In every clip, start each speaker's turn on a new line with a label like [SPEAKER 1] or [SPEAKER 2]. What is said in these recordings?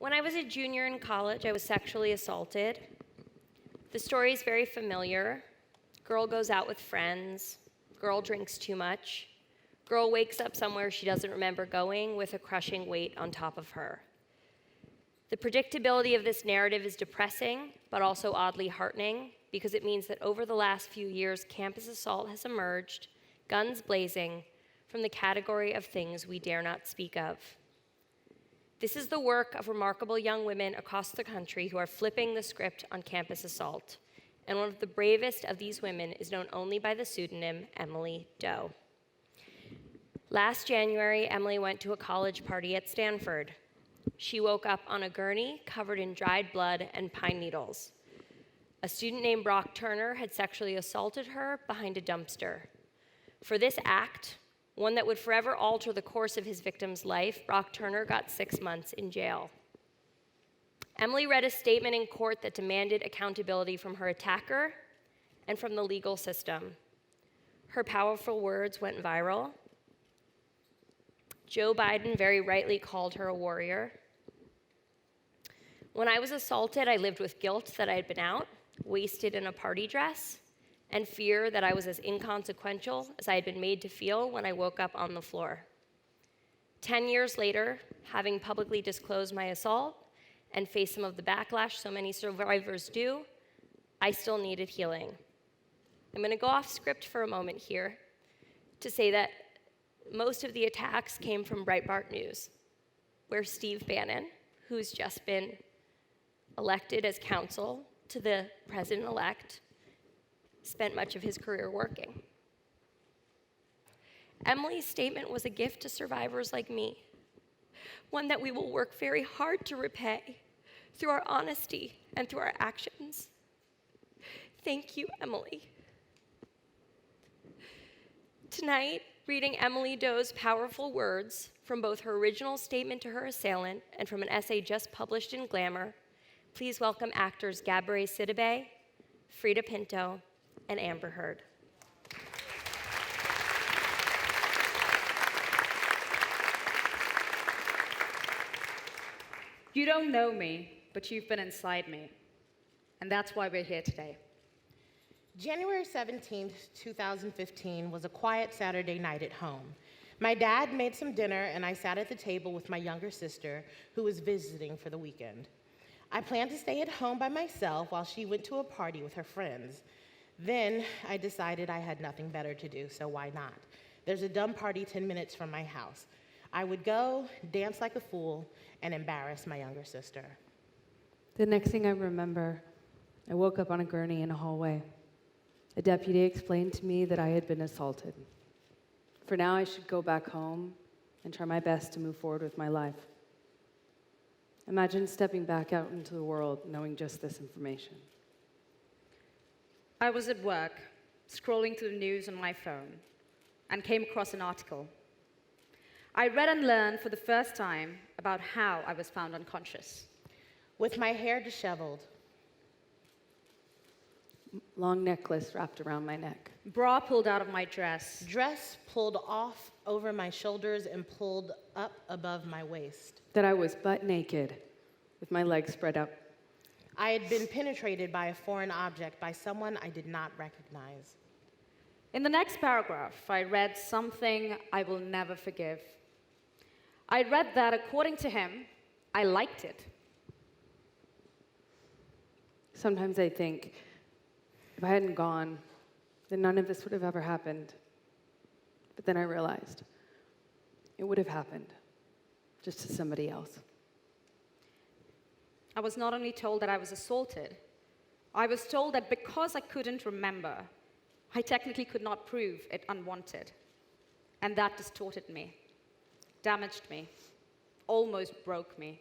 [SPEAKER 1] When I was a junior in college, I was sexually assaulted. The story is very familiar. Girl goes out with friends. Girl drinks too much. Girl wakes up somewhere she doesn't remember going with a crushing weight on top of her. The predictability of this narrative is depressing, but also oddly heartening, because it means that over the last few years, campus assault has emerged, guns blazing, from the category of things we dare not speak of. This is the work of remarkable young women across the country who are flipping the script on campus assault, and one of the bravest of these women is known only by the pseudonym Emily Doe. Last January, Emily went to a college party at Stanford. She woke up on a gurney covered in dried blood and pine needles. A student named Brock Turner had sexually assaulted her behind a dumpster. For this act, one that would forever alter the course of his victim's life, Brock Turner got 6 months in jail. Emily read a statement in court that demanded accountability from her attacker and from the legal system. Her powerful words went viral. Joe Biden very rightly called her a warrior. When I was assaulted, I lived with guilt that I had been out, wasted in a party dress, and fear that I was as inconsequential as I had been made to feel when I woke up on the floor. 10 years later, having publicly disclosed my assault and faced some of the backlash so many survivors do, I still needed healing. I'm going to go off script for a moment here to say that most of the attacks came from Breitbart News, where Steve Bannon, who's just been elected as counsel to the president-elect, spent much of his career working. Emily's statement was a gift to survivors like me, one that we will work very hard to repay through our honesty and through our actions. Thank you, Emily. Tonight, reading Emily Doe's powerful words from both her original statement to her assailant and from an essay just published in Glamour, please welcome actors Gabourey Sidibe, Frida Pinto, and Amber Heard.
[SPEAKER 2] You don't know me, but you've been inside me. And that's why we're here today.
[SPEAKER 3] January 17th, 2015 was a quiet Saturday night at home. My dad made some dinner and I sat at the table with my younger sister who was visiting for the weekend. I planned to stay at home by myself while she went to a party with her friends. Then I decided I had nothing better to do, so why not? There's a dumb party 10 minutes from my house. I would go, dance like a fool, and embarrass my younger sister.
[SPEAKER 4] The next thing I remember, I woke up on a gurney in a hallway. A deputy explained to me that I had been assaulted. For now, I should go back home and try my best to move forward with my life. Imagine stepping back out into the world knowing just this information.
[SPEAKER 2] I was at work, scrolling through the news on my phone, and came across an article. I read and learned for the first time about how I was found unconscious.
[SPEAKER 3] With my hair disheveled.
[SPEAKER 4] Long necklace wrapped around my neck.
[SPEAKER 2] Bra pulled out of my dress.
[SPEAKER 3] Dress pulled off over my shoulders and pulled up above my waist.
[SPEAKER 4] That I was butt naked, with my legs spread out.
[SPEAKER 3] I had been penetrated by a foreign object by someone I did not recognize.
[SPEAKER 2] In the next paragraph, I read something I will never forgive. I read that, according to him, I liked it.
[SPEAKER 4] Sometimes I think, if I hadn't gone, then none of this would have ever happened. But then I realized it would have happened, just to somebody else.
[SPEAKER 2] I was not only told that I was assaulted, I was told that because I couldn't remember, I technically could not prove it unwanted. And that distorted me, damaged me, almost broke me.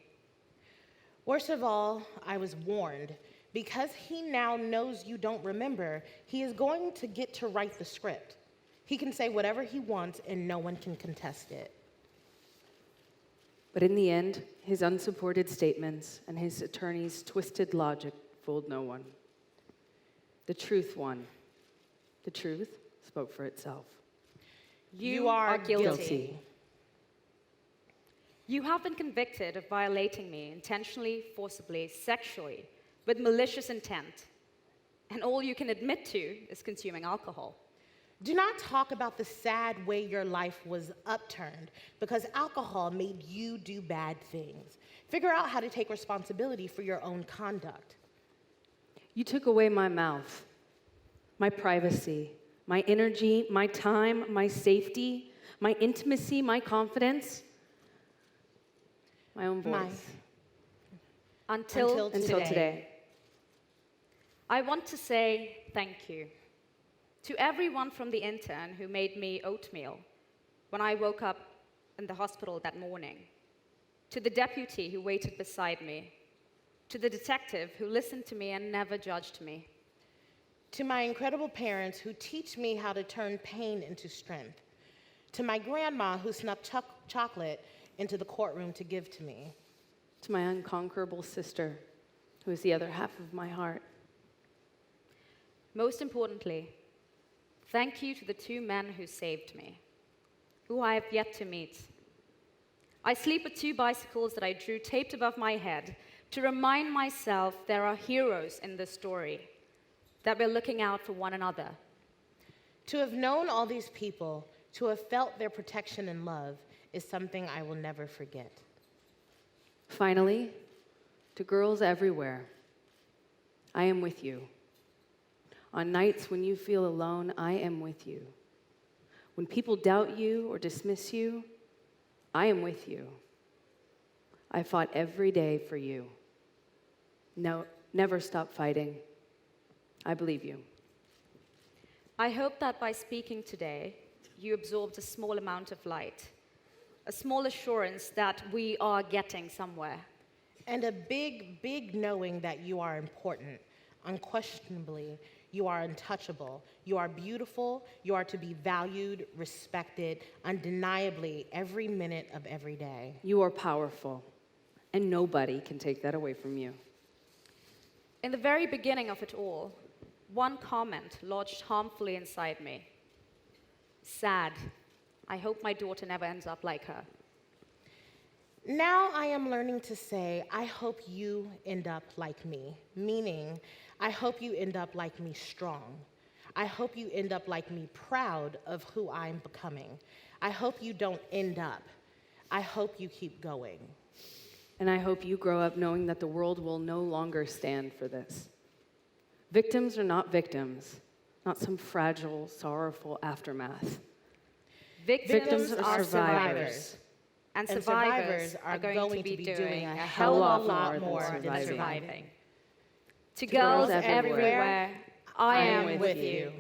[SPEAKER 3] Worst of all, I was warned. Because he now knows you don't remember, he is going to get to write the script. He can say whatever he wants and no one can contest it.
[SPEAKER 4] But in the end, his unsupported statements and his attorney's twisted logic fooled no one. The truth won. The truth spoke for itself.
[SPEAKER 3] You are guilty.
[SPEAKER 2] You have been convicted of violating me intentionally, forcibly, sexually, with malicious intent. And all you can admit to is consuming alcohol.
[SPEAKER 3] Do not talk about the sad way your life was upturned because alcohol made you do bad things. Figure out how to take responsibility for your own conduct.
[SPEAKER 4] You took away my mouth, my privacy, my energy, my time, my safety, my intimacy, my confidence, my own voice.
[SPEAKER 2] Until
[SPEAKER 4] Until today.
[SPEAKER 2] I want to say thank you to everyone from the intern who made me oatmeal when I woke up in the hospital that morning, to the deputy who waited beside me, to the detective who listened to me and never judged me.
[SPEAKER 3] To my incredible parents who teach me how to turn pain into strength. To my grandma who snuck chocolate into the courtroom to give to me.
[SPEAKER 4] To my unconquerable sister, who is the other half of my heart.
[SPEAKER 2] Most importantly, thank you to the two men who saved me, who I have yet to meet. I sleep with two bicycles that I drew taped above my head to remind myself there are heroes in this story, that we're looking out for one another.
[SPEAKER 3] To have known all these people, to have felt their protection and love, is something I will never forget.
[SPEAKER 4] Finally, to girls everywhere, I am with you. On nights when you feel alone, I am with you. When people doubt you or dismiss you, I am with you. I fought every day for you. No, never stop fighting. I believe you.
[SPEAKER 2] I hope that by speaking today, you absorbed a small amount of light, a small assurance that we are getting somewhere.
[SPEAKER 3] And a big, big knowing that you are important. Unquestionably, you are untouchable. You are beautiful. You are to be valued, respected, undeniably every minute of every day.
[SPEAKER 4] You are powerful, and nobody can take that away from you.
[SPEAKER 2] In the very beginning of it all, one comment lodged harmfully inside me. Sad. I hope my daughter never ends up like her.
[SPEAKER 3] Now I am learning to say, I hope you end up like me, meaning I hope you end up like me strong. I hope you end up like me proud of who I'm becoming. I hope you don't end up. I hope you keep going.
[SPEAKER 4] And I hope you grow up knowing that the world will no longer stand for this. Victims are not victims, not some fragile, sorrowful aftermath.
[SPEAKER 2] Victims
[SPEAKER 4] are survivors.
[SPEAKER 2] And survivors are going to be doing a hell of a lot more than surviving. To girls everywhere, I am with you.